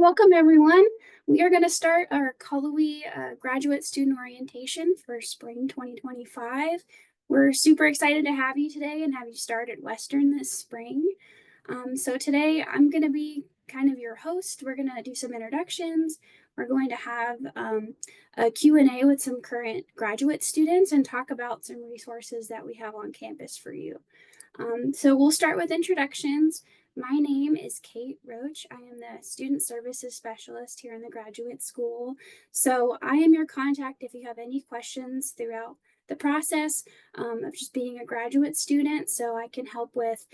Welcome everyone. We are going to start our Cullowhee graduate student orientation for spring 2025. We're super excited to have you today and have you start at Western this spring. So today I'm going to be kind of your host. We're going to do some introductions. We're going to have a Q&A with some current graduate students and talk about some resources that we have on campus for you. So we'll start with introductions. My name is Kate Roach. I am the Student Services Specialist here in the graduate school. So I am your contact if you have any questions throughout the process of just being a graduate student. So I can help with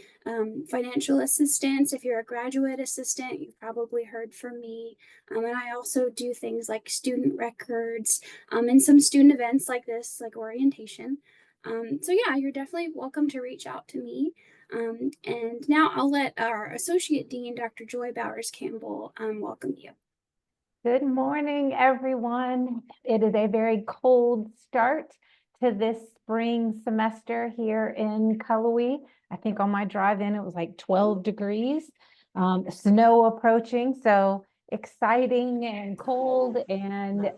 financial assistance. If you're a graduate assistant, you've probably heard from me. And I also do things like student records and some student events like this, like orientation. So yeah, you're definitely welcome to reach out to me. And now I'll let our Associate Dean, Dr. Joy Bowers-Campbell, welcome you. Good morning, everyone. It is a very cold start to this spring semester here in Cullowhee. I think on my drive in, it was like 12 degrees, snow approaching. So exciting and cold. And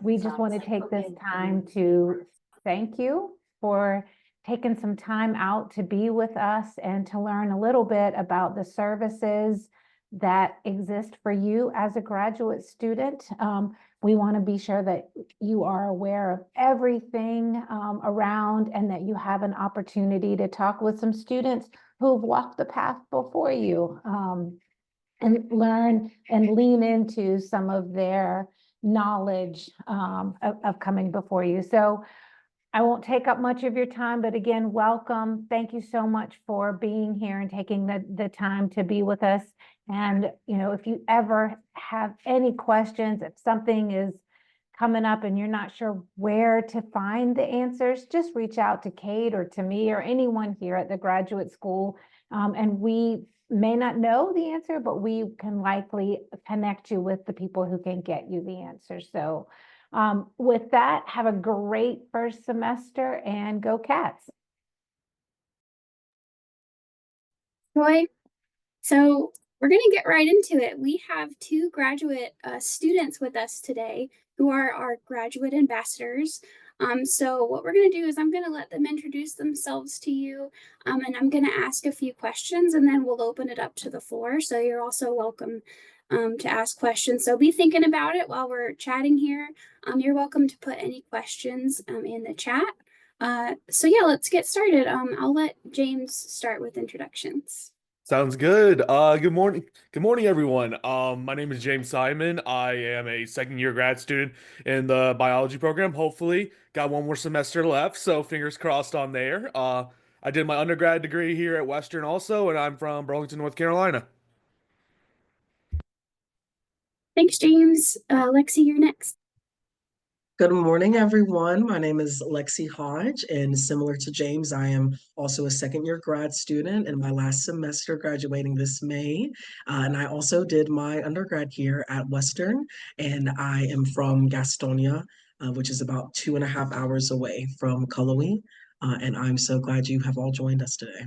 we just want to take this time to thank you for taking some time out to be with us and to learn a little bit about the services that exist for you as a graduate student. We want to be sure that you are aware of everything around and that you have an opportunity to talk with some students who've walked the path before you and learn and lean into some of their knowledge of coming before you. So I won't take up much of your time, but again, welcome. Thank you so much for being here and taking the time to be with us. And, you know, if you ever have any questions, if something is coming up and you're not sure where to find the answers, just reach out to Kate or to me or anyone here at the graduate school. And we may not know the answer, but we can likely connect you with the people who can get you the answer. So with that, have a great first semester and go Cats. Joy, so we're going to get right into it. We have two graduate students with us today who are our graduate ambassadors. So what we're going to do is I'm going to let them introduce themselves to you, and I'm going to ask a few questions, and then we'll open it up to the floor. So you're also welcome to ask questions. So be thinking about it while we're chatting here. You're welcome to put any questions in the chat. So yeah, let's get started. I'll let James start with introductions. Sounds good. Good morning. Good morning, everyone. My name is James Simon. I am a second year grad student in the biology program. Hopefully, got one more semester left, so fingers crossed on there. I did my undergrad degree here at Western also, and I'm from Burlington, North Carolina. Thanks, James. Lexi, you're next. Good morning, everyone. My name is Lexi Hodge, and similar to James, I am also a second year grad student in my last semester, graduating this May. And I also did my undergrad here at Western, and I am from Gastonia, which is about 2.5 hours away from Cullowhee. And I'm so glad you have all joined us today.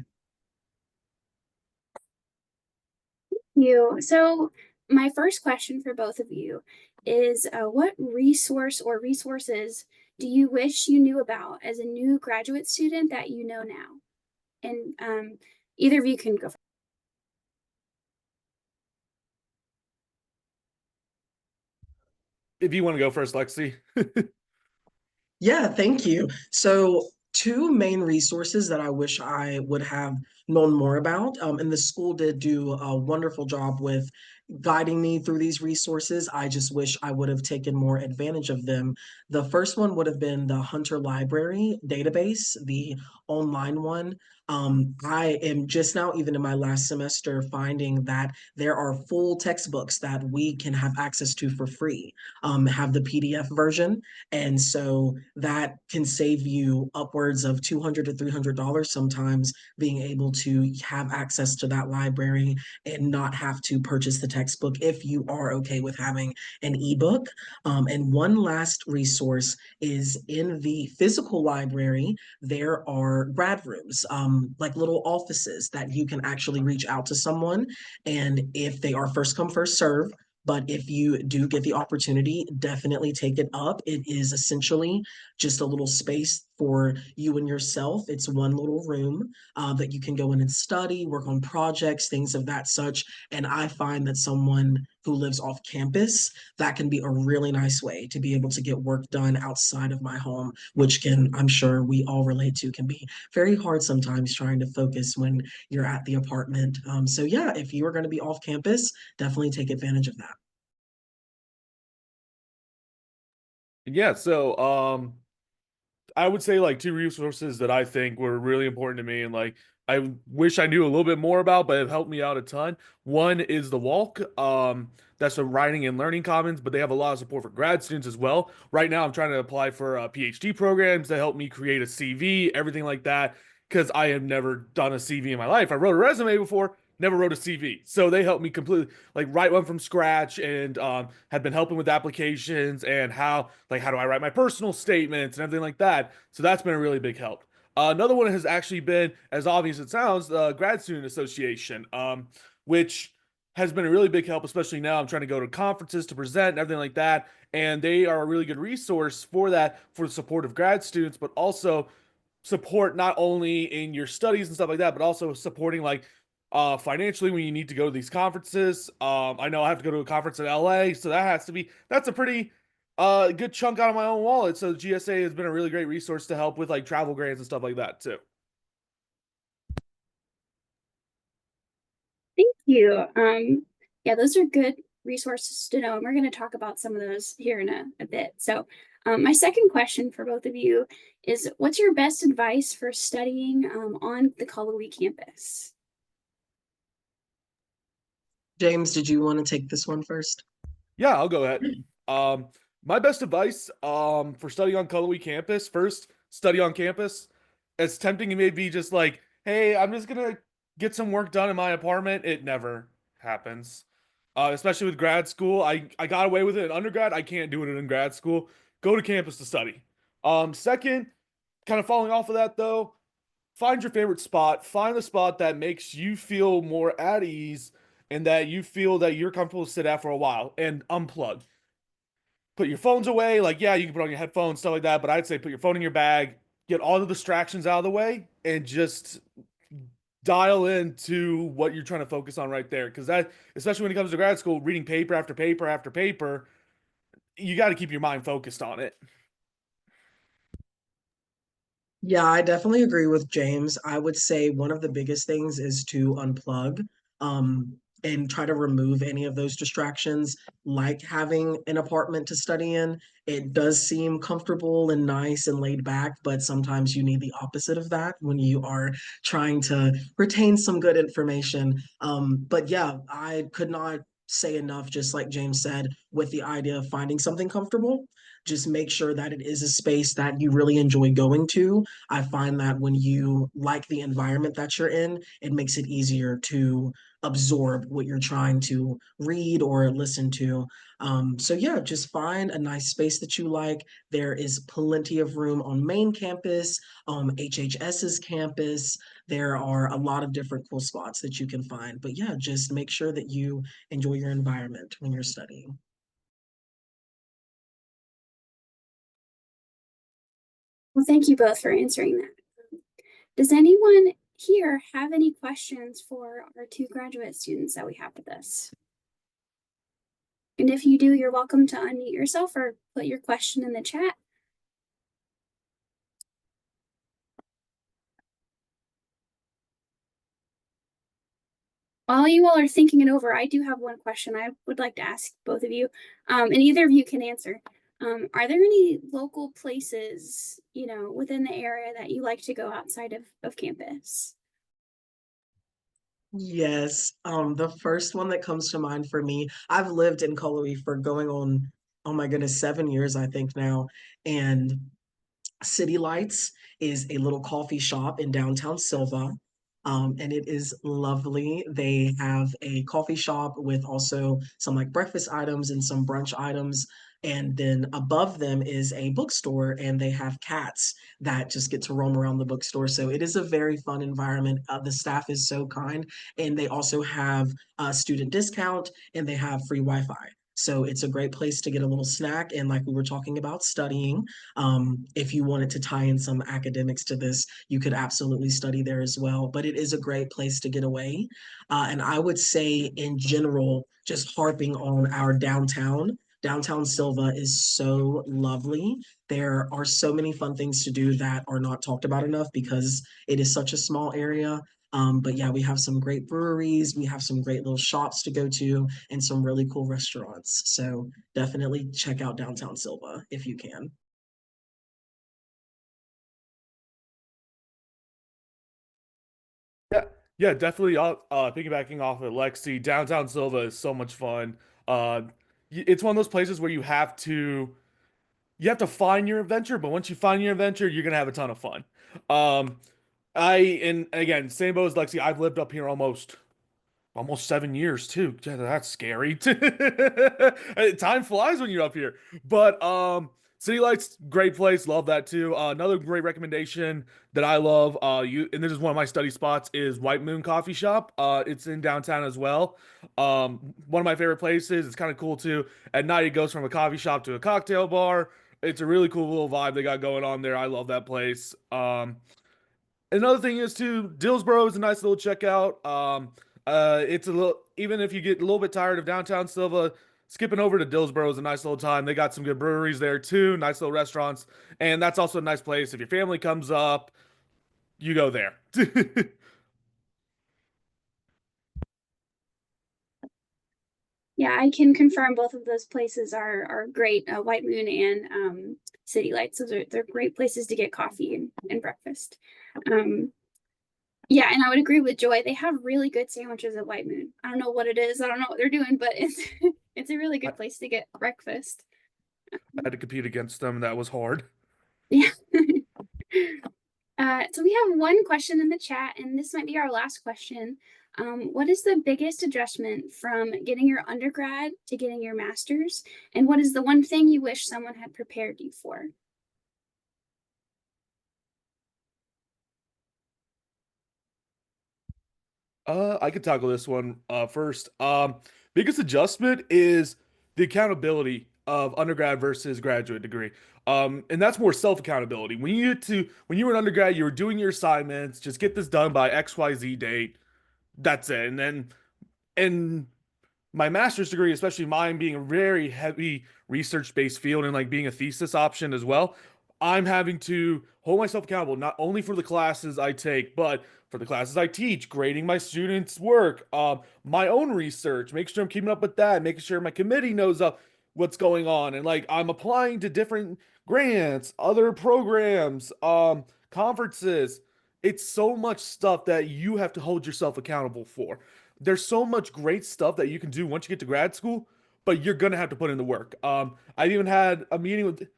So my first question for both of you is what resource or resources do you wish you knew about as a new graduate student that you know now? And either of you can go first. If you want to go first, Lexi. Yeah, thank you. So, two main resources that I wish I would have known more about, and the school did do a wonderful job with guiding me through these resources. I just wish I would have taken more advantage of them. The first one would have been the Hunter Library database, the online one. I am just now, even in my last semester, finding that there are full textbooks that we can have access to for free, have the PDF version. And so that can save you upwards of $200 to $300 sometimes, being able to have access to that library and not have to purchase the textbook if you are okay with having an ebook. And one last resource is in the physical library, there are grad rooms, like little offices that you can actually reach out to someone. And if they are first come, first serve, but if you do get the opportunity, definitely take it up. It is essentially just a little space for you and yourself. It's one little room that you can go in and study, work on projects, things of that such. And I find that someone who lives off campus, that can be a really nice way to be able to get work done outside of my home, which can, I'm sure we all relate to, can be very hard sometimes trying to focus when you're at the apartment. So yeah, if you are going to be off campus, definitely take advantage of that. Yeah, so I would say like two resources that I think were really important to me and like I wish I knew a little bit more about, but have helped me out a ton. One is the Walk. That's a writing and learning commons, but they have a lot of support for grad students as well. Right now, I'm trying to apply for PhD programs to help me create a CV, everything like that, because I have never done a CV in my life. I wrote a resume before, never wrote a CV. So they helped me completely like write one from scratch and had been helping with applications and how do I write my personal statements and everything like that. So that's been a really big help. Another one has actually been, as obvious as it sounds, the Grad Student Association, which has been a really big help, especially now I'm trying to go to conferences to present and everything like that. And they are a really good resource for that, for the support of grad students, but also support not only in your studies and stuff like that, but also supporting like financially when you need to go to these conferences. I know I have to go to a conference in LA, so that's a pretty good chunk out of my own wallet. So GSA has been a really great resource to help with like travel grants and stuff like that too. Thank you. Yeah, those are good resources to know, and we're going to talk about some of those here in a bit. So, my second question for both of you is, what's your best advice for studying on the Cullowhee campus? James, did you want to take this one first? Yeah, I'll go ahead. Um, my best advice for studying on Cullowhee campus, first, study on campus. As tempting it may be, just like, hey, I'm just gonna get some work done in my apartment, it never happens. Especially with grad school. I got away with it in undergrad. I can't do it in grad school. Go to campus to study. Second, kind of following off of that though, find your favorite spot. Find the spot that makes you feel more at ease and that you feel that you're comfortable to sit at for a while and unplug. Put your phones away. Like, yeah, you can put on your headphones, stuff like that, but I'd say put your phone in your bag, get all the distractions out of the way, and just dial into what you're trying to focus on right there. Because that, especially when it comes to grad school, reading paper after paper after paper, you got to keep your mind focused on it. Yeah, I definitely agree with James. I would say one of the biggest things is to unplug, and try to remove any of those distractions, like having an apartment to study in. It does seem comfortable and nice and laid back, but sometimes you need the opposite of that when you are trying to retain some good information. But yeah, I could not say enough, just like James said, with the idea of finding something comfortable. Just make sure that it is a space that you really enjoy going to. I find that when you like the environment that you're in, it makes it easier to absorb what you're trying to read or listen to. So yeah, just find a nice space that you like. There is plenty of room on main campus, HHS's campus. There are a lot of different cool spots that you can find. But yeah, just make sure that you enjoy your environment when you're studying. Well, thank you both for answering that. Does anyone here have any questions for our two graduate students that we have with us? And if you do, you're welcome to unmute yourself or put your question in the chat. While you all are thinking it over, I do have one question I would like to ask both of you, and either of you can answer. Are there any local places, within the area that you like to go outside of campus? Yes, the first one that comes to mind for me, I've lived in Cullowhee for going on, oh my goodness, 7 years, I think now. And City Lights is a little coffee shop in downtown Silva. and it is lovely. They have a coffee shop with also some like breakfast items and some brunch items. And then above them is a bookstore, and they have cats that just get to roam around the bookstore. So it is a very fun environment. The staff is so kind, and they also have a student discount and they have free Wi-Fi. So it's a great place to get a little snack. And like we were talking about studying, if you wanted to tie in some academics to this, you could absolutely study there as well. But it is a great place to get away. And I would say, in general, just harping on our downtown. Downtown Silva is so lovely. There are so many fun things to do that are not talked about enough because it is such a small area. But yeah, we have some great breweries, we have some great little shops to go to, and some really cool restaurants. So definitely check out Downtown Silva if you can. Yeah, yeah, definitely. Piggybacking off of Lexi, downtown Silva is so much fun. Uh, it's one of those places where you have to find your adventure, but once you find your adventure, you're gonna have a ton of fun. Um, and again, same boat as Lexi. I've lived up here almost 7 years too. Yeah, that's scary. Time flies when you're up here. But City Lights, great place. Love that too. Another great recommendation that I love. And this is one of my study spots is White Moon Coffee Shop. It's in downtown as well. One of my favorite places. It's kind of cool too. At night, it goes from a coffee shop to a cocktail bar. It's a really cool little vibe they got going on there. I love that place. Another thing is too, Dillsboro is a nice little checkout. It's a little, even if you get a little bit tired of downtown Silva, skipping over to Dillsboro is a nice little time. They got some good breweries there too, nice little restaurants, and that's also a nice place. If your family comes up, you go there. Yeah, I can confirm both of those places are great. White Moon and City Lights. They're great places to get coffee and breakfast. Um, yeah, and I would agree with Joy. They have really good sandwiches at White Moon. I don't know what it is. I don't know what they're doing, but it's it's a really I, good place to get breakfast. I had to compete against them. That was hard. Yeah. So we have one question in the chat, and this might be our last question. What is the biggest adjustment from getting your undergrad to getting your master's? And what is the one thing you wish someone had prepared you for? I could tackle this one first. Biggest adjustment is the accountability of undergrad versus graduate degree. And that's more self-accountability. When you were an undergrad, you were doing your assignments, just get this done by XYZ date. That's it. And my master's degree, especially mine being a very heavy research-based field and like being a thesis option as well, I'm having to hold myself accountable not only for the classes I take, but for the classes I teach, grading my students' work, my own research, making sure I'm keeping up with that, making sure my committee knows what's going on, and like I'm applying to different grants, other programs, conferences. It's so much stuff that you have to hold yourself accountable for. There's so much great stuff that you can do once you get to grad school, but you're gonna have to put in the work. I've even had a meeting with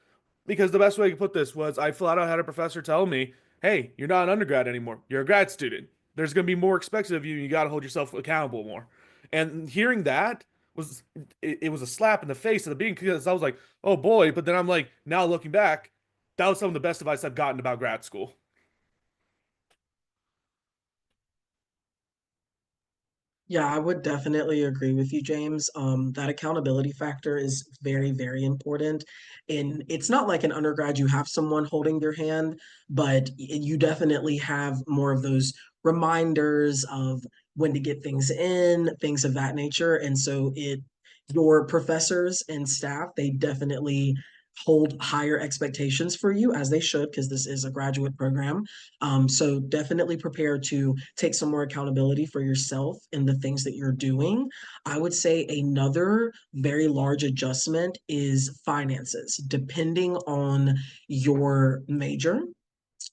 because the best way I could put this was I flat out had a professor tell me, "Hey, you're not an undergrad anymore. You're a grad student. There's gonna be more expected of you. And you got to hold yourself accountable more." And hearing that it was a slap in the face at the beginning because I was like, "Oh boy!" But then I'm like, now looking back, that was some of the best advice I've gotten about grad school. Yeah, I would definitely agree with you, James. That accountability factor is very, very important. And it's not like an undergrad, you have someone holding your hand, but you definitely have more of those reminders of when to get things in, things of that nature. And so your professors and staff, they definitely hold higher expectations for you as they should, because this is a graduate program. So definitely prepare to take some more accountability for yourself in the things that you're doing. I would say another very large adjustment is finances, depending on your major.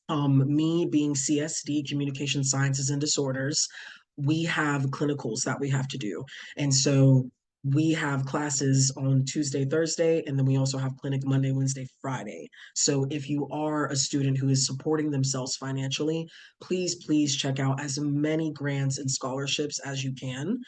Me being CSD, Communication Sciences and Disorders, we have clinicals that we have to do. And so we have classes on Tuesday, Thursday, and then we also have clinic Monday, Wednesday, Friday. So if you are a student who is supporting themselves financially, please check out as many grants and scholarships as you can.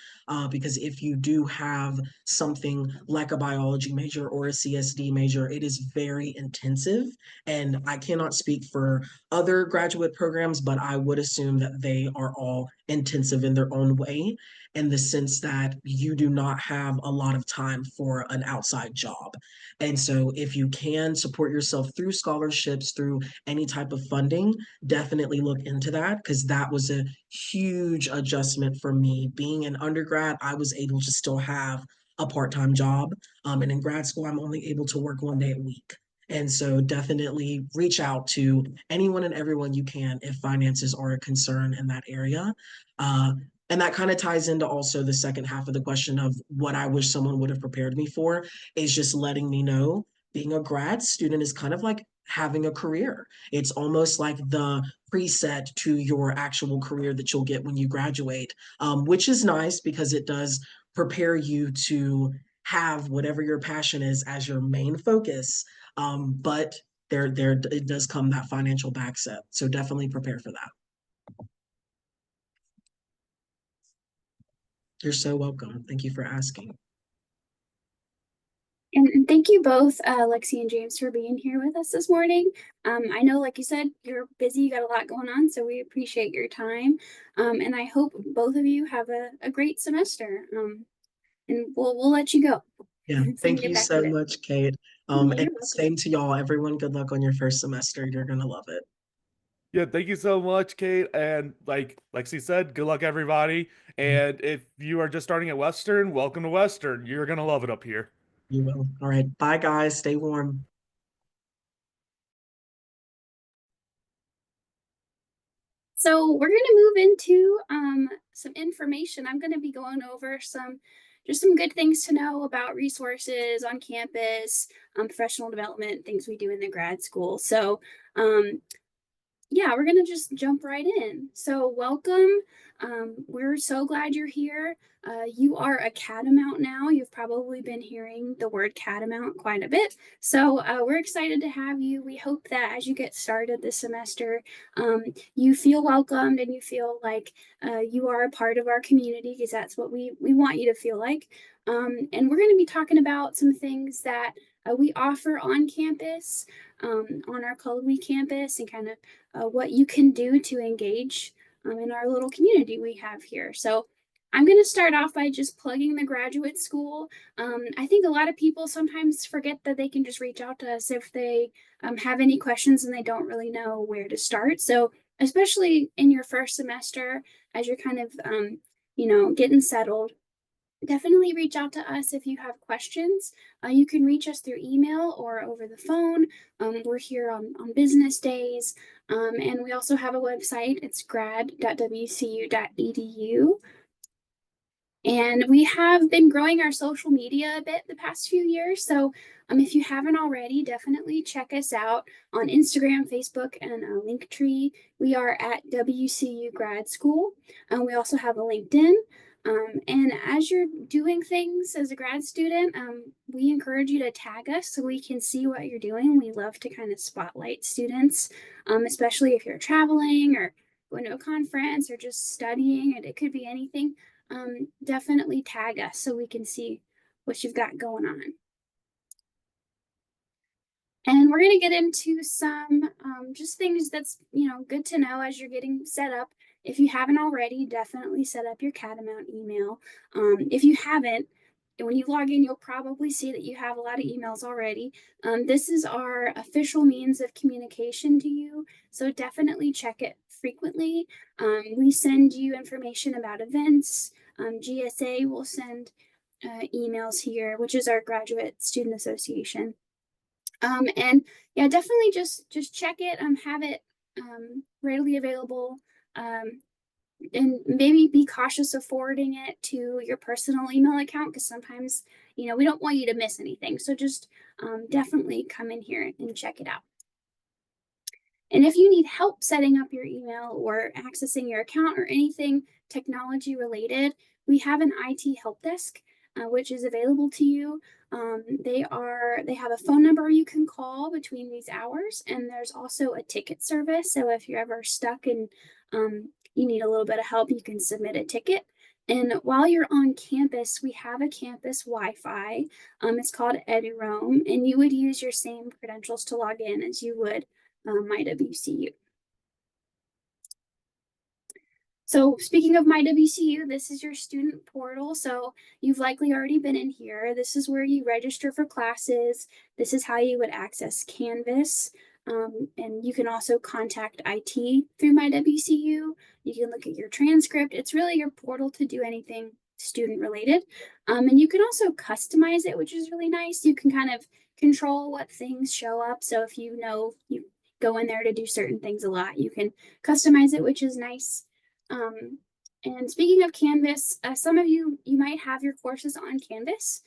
Because if you do have something like a biology major or a CSD major, it is very intensive. And I cannot speak for other graduate programs, but I would assume that they are all intensive in their own way, in the sense that you do not have a lot of time for an outside job. And so if you can support yourself through scholarships, through any type of funding, definitely look into that, because that was a huge adjustment for me. Being an undergrad, I was able to still have a part-time job. And in grad school, I'm only able to work 1 day a week. And so definitely reach out to anyone and everyone you can if finances are a concern in that area. Uh, and that kind of ties into also the second half of the question of what I wish someone would have prepared me for, is just letting me know being a grad student is kind of like having a career. It's almost like the preset to your actual career that you'll get when you graduate, which is nice because it does prepare you to have whatever your passion is as your main focus. But there it does come that financial backset. So definitely prepare for that. You're so welcome. Thank you for asking. And thank you both, Lexi and James, for being here with us this morning. I know, like you said, you're busy, you got a lot going on, so we appreciate your time. And I hope both of you have a great semester. And we'll let you go. Yeah, So you can thank get you back so to it. much, Kate. Yeah, And you're welcome. same to y'all. Everyone, good luck on your first semester. You're gonna love it. Yeah, thank you so much, Kate. And like Lexi said, good luck, everybody. And if you are just starting at Western, welcome to Western. You're gonna love it up here. You will. All right. Bye, guys. Stay warm. So we're going to move into some information. I'm going to be going over some good things to know about resources on campus, professional development, things we do in the grad school. So um, yeah, we're going to just jump right in. So, welcome. We're so glad you're here. You are a catamount now. You've probably been hearing the word catamount quite a bit. So, we're excited to have you. We hope that as you get started this semester, you feel welcomed and you feel like you are a part of our community, because that's what we want you to feel like. And we're going to be talking about some things that we offer on campus, on our Cullowhee campus, and kind of what you can do to engage in our little community we have here. So I'm going to start off by just plugging the graduate school. I think a lot of people sometimes forget that they can just reach out to us if they have any questions and they don't really know where to start. So especially in your first semester, as you're kind of, getting settled, definitely reach out to us if you have questions. You can reach us through email or over the phone. We're here on business days. And we also have a website. It's grad.wcu.edu. And we have been growing our social media a bit the past few years. So if you haven't already, definitely check us out on Instagram, Facebook, and Linktree. We are at WCU Grad School. We also have a LinkedIn. And as you're doing things as a grad student, we encourage you to tag us so we can see what you're doing. We love to kind of spotlight students, especially if you're traveling or going to a conference or just studying, and it could be anything. Definitely tag us so we can see what you've got going on. And we're going to get into some just things that's, good to know as you're getting set up. If you haven't already, definitely set up your Catamount email. If you haven't, when you log in, you'll probably see that you have a lot of emails already. This is our official means of communication to you, so definitely check it frequently. We send you information about events. GSA will send emails here, which is our Graduate Student Association. And yeah, definitely just check it, have it readily available, and maybe be cautious of forwarding it to your personal email account, because sometimes, we don't want you to miss anything. So just definitely come in here and check it out. And if you need help setting up your email or accessing your account or anything technology related, we have an IT help desk. which is available to you. They have a phone number you can call between these hours, and there's also a ticket service. So if you're ever stuck and you need a little bit of help, you can submit a ticket. And while you're on campus, we have a campus Wi-Fi. It's called EduRoam, and you would use your same credentials to log in as you would my WCU. So speaking of my WCU, this is your student portal. So you've likely already been in here. This is where you register for classes. This is how you would access Canvas. And you can also contact IT through my WCU. You can look at your transcript. It's really your portal to do anything student related. And you can also customize it, which is really nice. You can kind of control what things show up. So if you know you go in there to do certain things a lot, you can customize it, which is nice. And speaking of Canvas, some of you might have your courses on Canvas.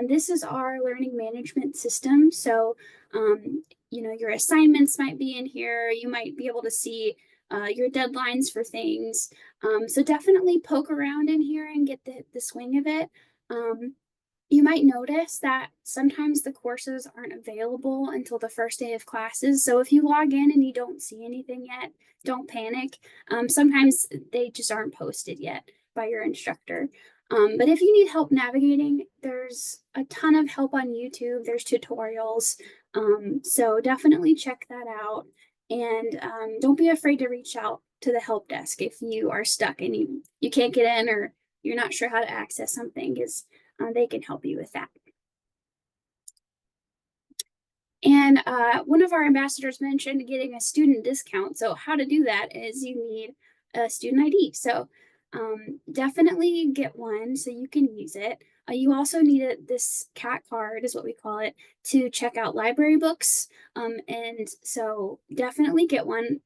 This is our learning management system. So, your assignments might be in here. You might be able to see your deadlines for things. So definitely poke around in here and get the swing of it. You might notice that sometimes the courses aren't available until the first day of classes. So if you log in and you don't see anything yet, don't panic. Sometimes they just aren't posted yet by your instructor. But if you need help navigating, there's a ton of help on YouTube. There's tutorials. So definitely check that out. And don't be afraid to reach out to the help desk if you are stuck and you can't get in or you're not sure how to access something, because they can help you with that. And one of our ambassadors mentioned getting a student discount. So how to do that is you need a student ID. So definitely get one so you can use it. You also need this CAT card, is what we call it, to check out library books. And so definitely get one.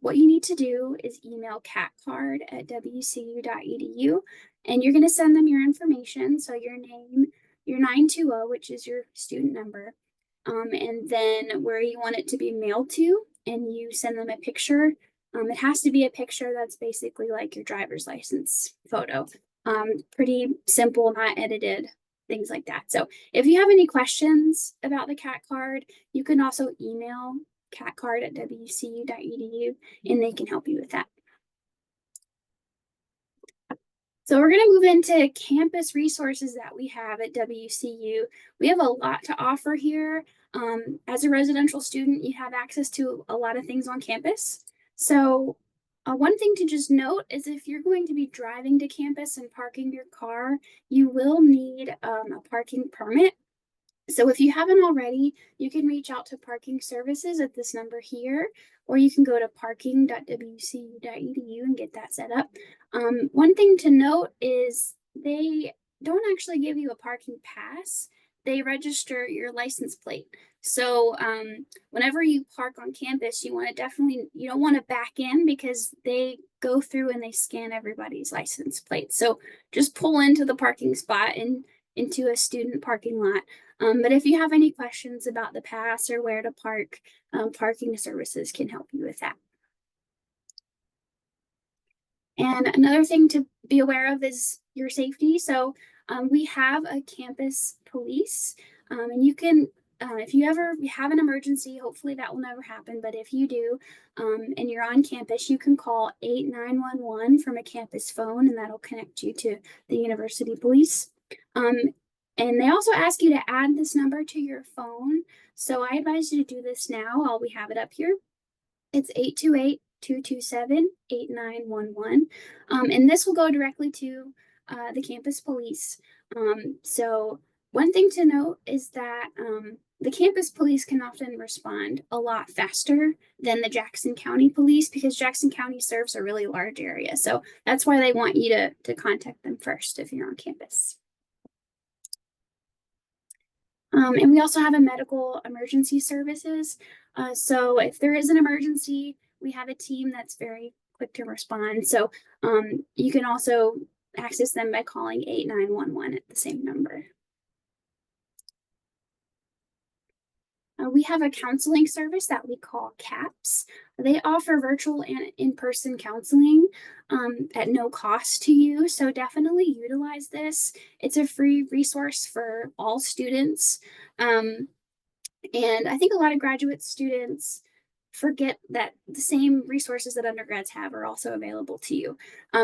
What you need to do is email catcard@wcu.edu, and you're going to send them your information. So your name, your 920, which is your student number, and then where you want it to be mailed to, and you send them a picture. It has to be a picture that's basically like your driver's license photo. Pretty simple, not edited, things like that. So if you have any questions about the CAT card, you can also email catcard@wcu.edu, and they can help you with that. So we're going to move into campus resources that we have at WCU. We have a lot to offer here. As a residential student, you have access to a lot of things on campus. So one thing to just note is if you're going to be driving to campus and parking your car, you will need a parking permit. So if you haven't already, you can reach out to parking services at this number here, or you can go to parking.wcu.edu and get that set up. One thing to note is they don't actually give you a parking pass. They register your license plate. So whenever you park on campus, you don't want to back in, because they go through and they scan everybody's license plate. So just pull into the parking spot and into a student parking lot. But if you have any questions about the pass or where to park, parking services can help you with that. And another thing to be aware of is your safety. So we have a campus police, and you can, if you ever have an emergency, hopefully that will never happen, but if you do, and you're on campus, you can call 8911 from a campus phone, and that'll connect you to the university police. And they also ask you to add this number to your phone. So I advise you to do this now while we have it up here. It's 828-227-8911. And this will go directly to the campus police. So one thing to note is that the campus police can often respond a lot faster than the Jackson County police, because Jackson County serves a really large area. So that's why they want you to contact them first if you're on campus. And we also have a medical emergency services. So if there is an emergency, we have a team that's very quick to respond. So you can also access them by calling 8911 at the same number. We have a counseling service that we call CAPS. They offer virtual and in-person counseling at no cost to you. So definitely utilize this. It's a free resource for all students. And I think a lot of graduate students forget that the same resources that undergrads have are also available to you.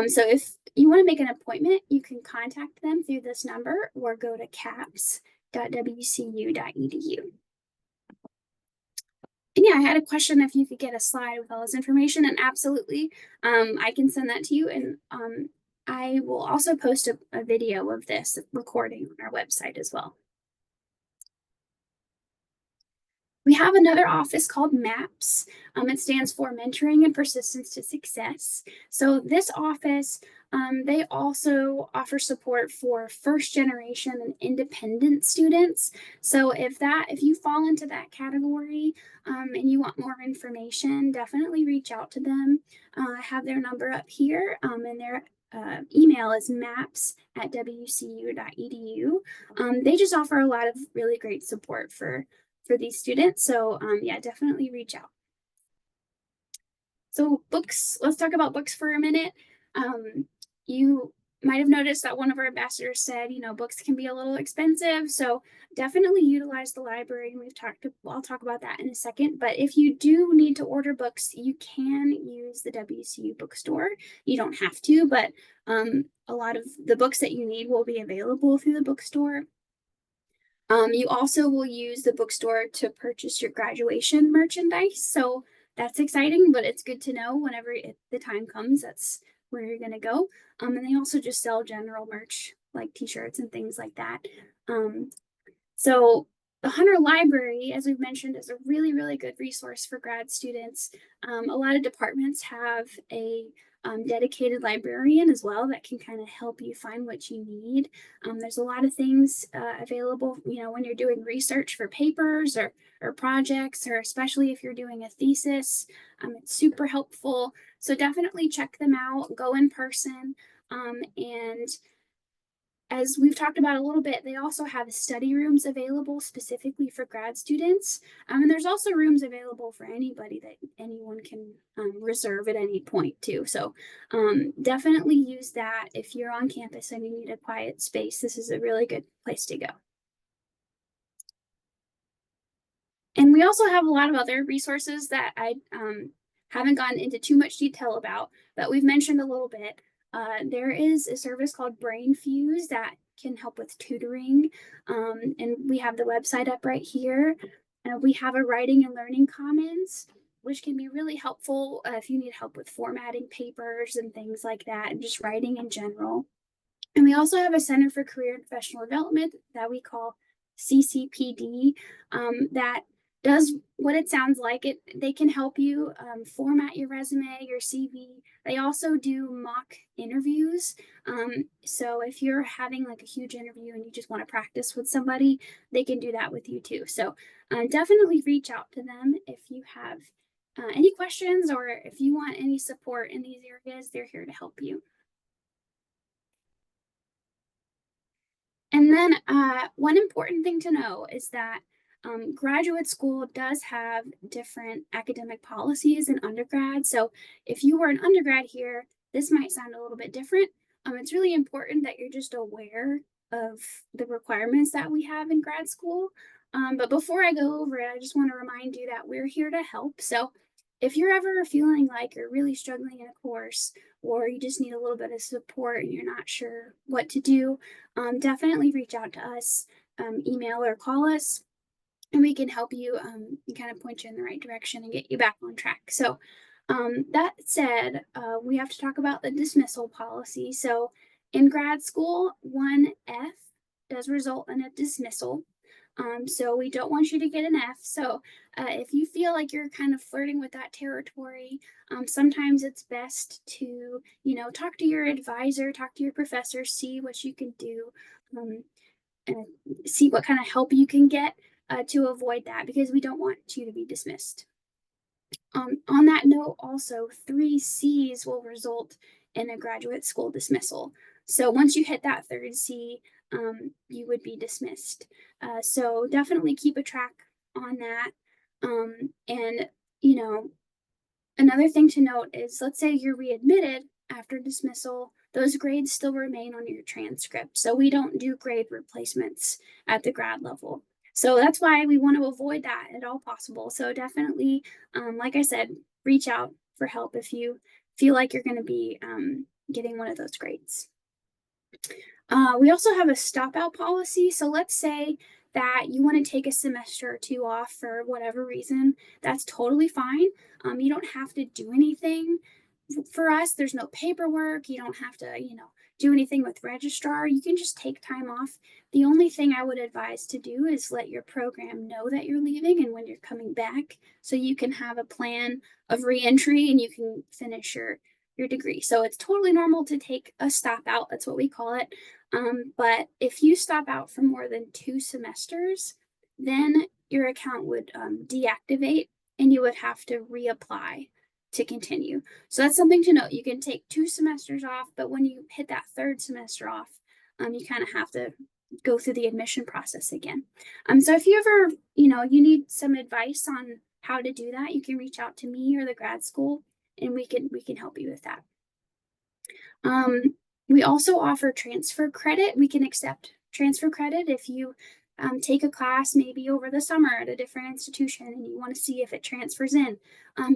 So if you want to make an appointment, you can contact them through this number or go to caps.wcu.edu. And yeah, I had a question if you could get a slide with all this information, and absolutely, I can send that to you. And I will also post a video of this recording on our website as well. We have another office called MAPS. It stands for Mentoring and Persistence to Success. So this office, they also offer support for first generation and independent students. So if you fall into that category and you want more information, definitely reach out to them. I have their number up here, and their email is maps@wcu.edu. They just offer a lot of really great support for these students. So yeah, definitely reach out. So books, let's talk about books for a minute. You might have noticed that one of our ambassadors said, books can be a little expensive. So definitely utilize the library. And I'll talk about that in a second. But if you do need to order books, you can use the WCU bookstore. You don't have to, but a lot of the books that you need will be available through the bookstore. You also will use the bookstore to purchase your graduation merchandise. So that's exciting, but it's good to know whenever the time comes, that's where you're going to go. And they also just sell general merch like t-shirts and things like that. So the Hunter Library, as we've mentioned, is a really, really good resource for grad students. A lot of departments have a dedicated librarian as well that can kind of help you find what you need. There's a lot of things available, when you're doing research for papers or projects, or especially if you're doing a thesis. It's super helpful. So definitely check them out, go in person. And as we've talked about a little bit, they also have study rooms available specifically for grad students. And there's also rooms available for anybody that anyone can reserve at any point too. So definitely use that if you're on campus and you need a quiet space. This is a really good place to go. And we also have a lot of other resources that I haven't gone into too much detail about, but we've mentioned a little bit. There is a service called Brain Fuse that can help with tutoring. And we have the website up right here. We have a Writing and Learning Commons, which can be really helpful if you need help with formatting papers and things like that, and just writing in general. And we also have a Center for Career and Professional Development that we call CCPD, that does what it sounds like. They can help you format your resume, your CV. They also do mock interviews. So if you're having like a huge interview and you just want to practice with somebody, they can do that with you too. So definitely reach out to them if you have any questions, or if you want any support in these areas. They're here to help you. And then one important thing to know is that graduate school does have different academic policies than undergrad. So if you were an undergrad here, this might sound a little bit different. It's really important that you're just aware of the requirements that we have in grad school. But before I go over it, I just want to remind you that we're here to help. So if you're ever feeling like you're really struggling in a course, or you just need a little bit of support and you're not sure what to do, definitely reach out to us, email or call us, and we can help you and kind of point you in the right direction and get you back on track. So that said, we have to talk about the dismissal policy. So in grad school, 1F does result in a dismissal. So we don't want you to get an F. So if you feel like you're kind of flirting with that territory, sometimes it's best to, talk to your advisor, talk to your professor, see what you can do, and see what kind of help you can get to avoid that, because we don't want you to be dismissed. On that note, also 3 C's will result in a graduate school dismissal. So once you hit that 3rd C, you would be dismissed. So definitely keep a track on that. And, you know, another thing to note is, let's say you're readmitted after dismissal, those grades still remain on your transcript. So we don't do grade replacements at the grad level. So that's why we want to avoid that at all possible. So definitely, like I said, reach out for help if you feel like you're going to be getting one of those grades. We also have a stop out policy. So let's say that you want to take a semester or two off for whatever reason. That's totally fine. You don't have to do anything for us. There's no paperwork. You don't have to, do anything with registrar. You can just take time off. The only thing I would advise to do is let your program know that you're leaving and when you're coming back, so you can have a plan of reentry and you can finish your degree. So it's totally normal to take a stop out. That's what we call it. But if you stop out for more than 2 semesters, then your account would deactivate and you would have to reapply to continue. So that's something to note. You can take 2 semesters off, but when you hit that 3rd semester off, you kind of have to go through the admission process again. So if you ever, you need some advice on how to do that, you can reach out to me or the grad school and we can help you with that. We also offer transfer credit. We can accept transfer credit if you take a class maybe over the summer at a different institution and you want to see if it transfers in.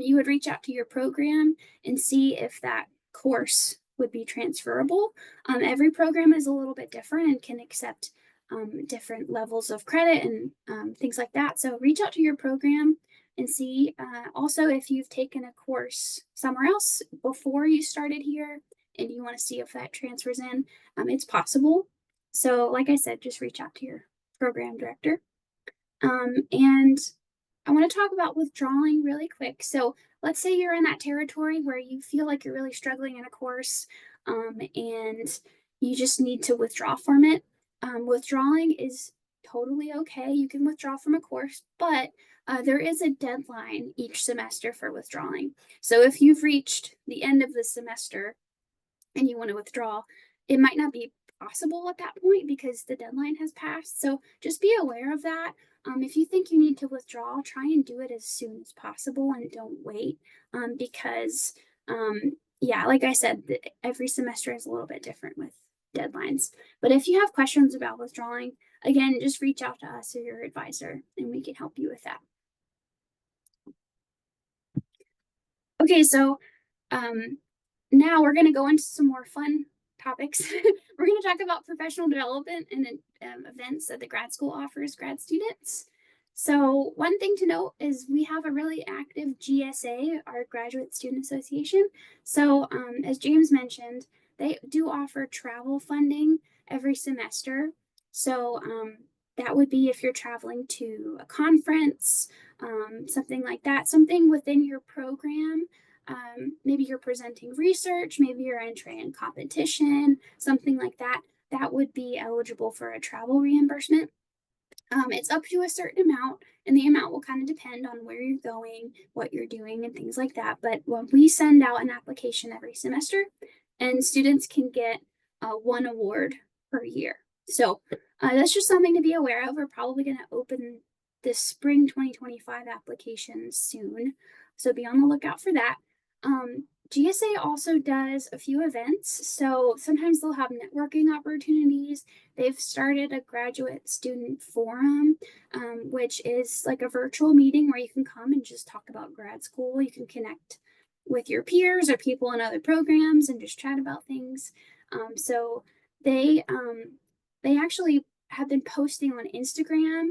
You would reach out to your program and see if that course would be transferable. Every program is a little bit different and can accept different levels of credit and things like that. So reach out to your program and see also if you've taken a course somewhere else before you started here and you want to see if that transfers in. It's possible. So like I said, just reach out to your program director. And I want to talk about withdrawing really quick. So let's say you're in that territory where you feel like you're really struggling in a course and you just need to withdraw from it. Withdrawing is totally okay. You can withdraw from a course, but there is a deadline each semester for withdrawing. So if you've reached the end of the semester and you want to withdraw, it might not be possible at that point because the deadline has passed. So just be aware of that. If you think you need to withdraw, try and do it as soon as possible and don't wait because, yeah, like I said, every semester is a little bit different with deadlines. But if you have questions about withdrawing, again, just reach out to us or your advisor and we can help you with that. Okay, so now we're going to go into some more fun topics. We're going to talk about professional development and events that the grad school offers grad students. So one thing to note is we have a really active GSA, our Graduate Student Association. So as James mentioned, they do offer travel funding every semester. So that would be if you're traveling to a conference, something like that, something within your program. Maybe you're presenting research, maybe you're entering in competition, something like that, that would be eligible for a travel reimbursement. It's up to a certain amount, and the amount will kind of depend on where you're going, what you're doing, and things like that. But when we send out an application every semester, and students can get 1 award per year. So that's just something to be aware of. We're probably going to open this spring 2025 application soon. So be on the lookout for that. GSA also does a few events. So sometimes they'll have networking opportunities. They've started a graduate student forum, which is like a virtual meeting where you can come and just talk about grad school. You can connect with your peers or people in other programs and just chat about things. So they actually have been posting on Instagram.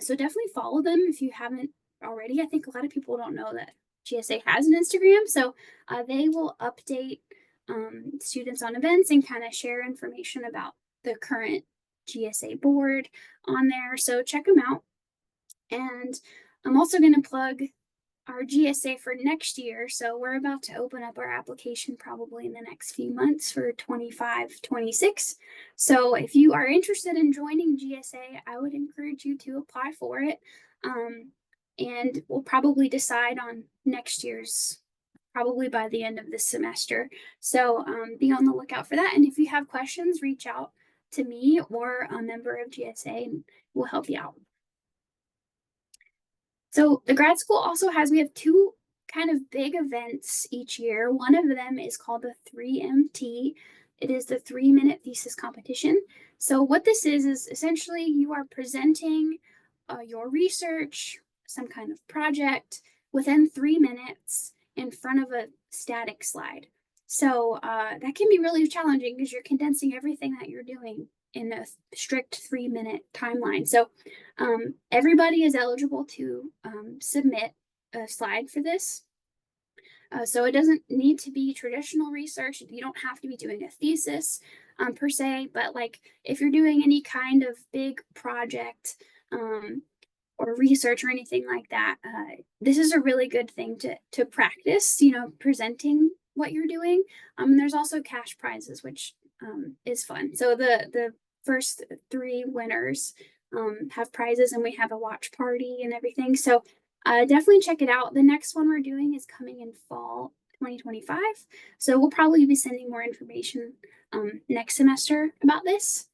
So definitely follow them if you haven't already. I think a lot of people don't know that GSA has an Instagram. So they will update students on events and kind of share information about the current GSA board on there. So check them out. And I'm also going to plug our GSA for next year. So we're about to open up our application probably in the next few months for 25-26. So if you are interested in joining GSA, I would encourage you to apply for it. And we'll probably decide on next year's probably by the end of this semester. So be on the lookout for that. And if you have questions, reach out to me or a member of GSA and we'll help you out. So the grad school also we have two kind of big events each year. One of them is called the 3MT. It is the 3-minute thesis competition. So what this is essentially you are presenting your research, some kind of project within 3 minutes in front of a static slide. So that can be really challenging because you're condensing everything that you're doing in a strict 3-minute timeline. So everybody is eligible to submit a slide for this. So it doesn't need to be traditional research. You don't have to be doing a thesis per se, but like if you're doing any kind of big project or research or anything like that, this is a really good thing to practice, presenting what you're doing. And there's also cash prizes, which is fun. So the first 3 winners have prizes, and we have a watch party and everything. So definitely check it out. The next one we're doing is coming in fall 2025. So we'll probably be sending more information next semester about this,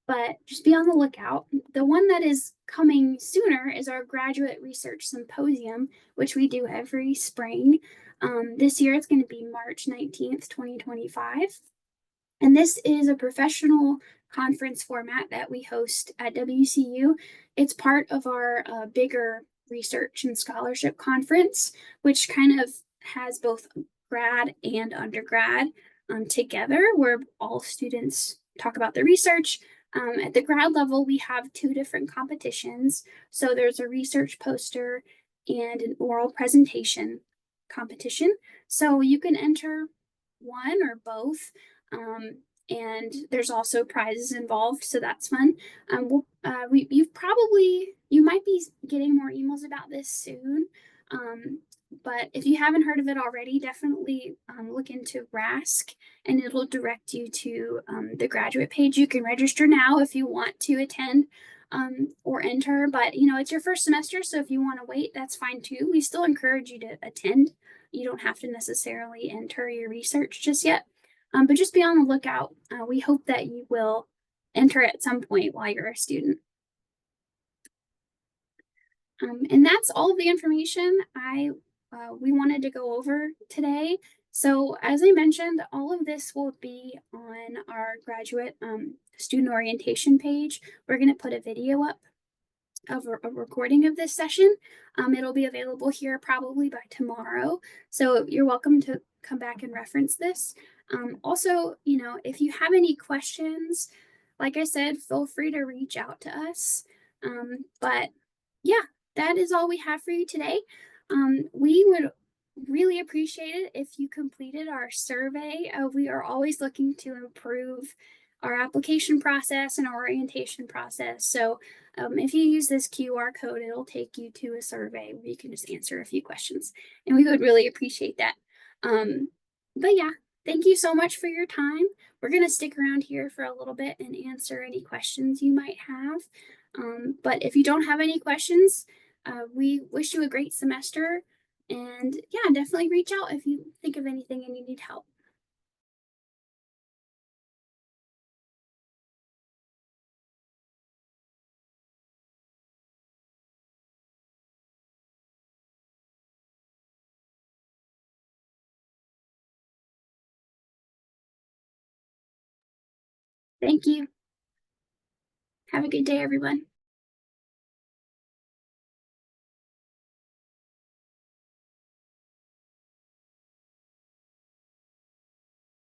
but just be on the lookout. The one that is coming sooner is our graduate research symposium, which we do every spring. This year it's going to be March 19th, 2025. And this is a professional conference format that we host at WCU. It's part of our bigger research and scholarship conference, which kind of has both grad and undergrad together, where all students talk about the research. At the grad level, we have 2 different competitions. So there's a research poster and an oral presentation competition. So you can enter one or both. And there's also prizes involved, so that's fun. You might be getting more emails about this soon. But if you haven't heard of it already, definitely look into RASC, and it'll direct you to the graduate page. You can register now if you want to attend or enter, but it's your first semester, so if you want to wait, that's fine too. We still encourage you to attend. You don't have to necessarily enter your research just yet. But just be on the lookout. We hope that you will enter at some point while you're a student. And that's all of the information we wanted to go over today. So as I mentioned, all of this will be on our graduate student orientation page. We're going to put a video up of a recording of this session. It'll be available here probably by tomorrow. So you're welcome to come back and reference this. Also, if you have any questions, like I said, feel free to reach out to us. But yeah, that is all we have for you today. We would really appreciate it if you completed our survey. We are always looking to improve our application process and our orientation process. So if you use this QR code, it'll take you to a survey where you can just answer a few questions, and we would really appreciate that. But yeah, thank you so much for your time. We're going to stick around here for a little bit and answer any questions you might have. But if you don't have any questions, we wish you a great semester. And yeah, definitely reach out if you think of anything and you need help. Thank you. Have a good day, everyone.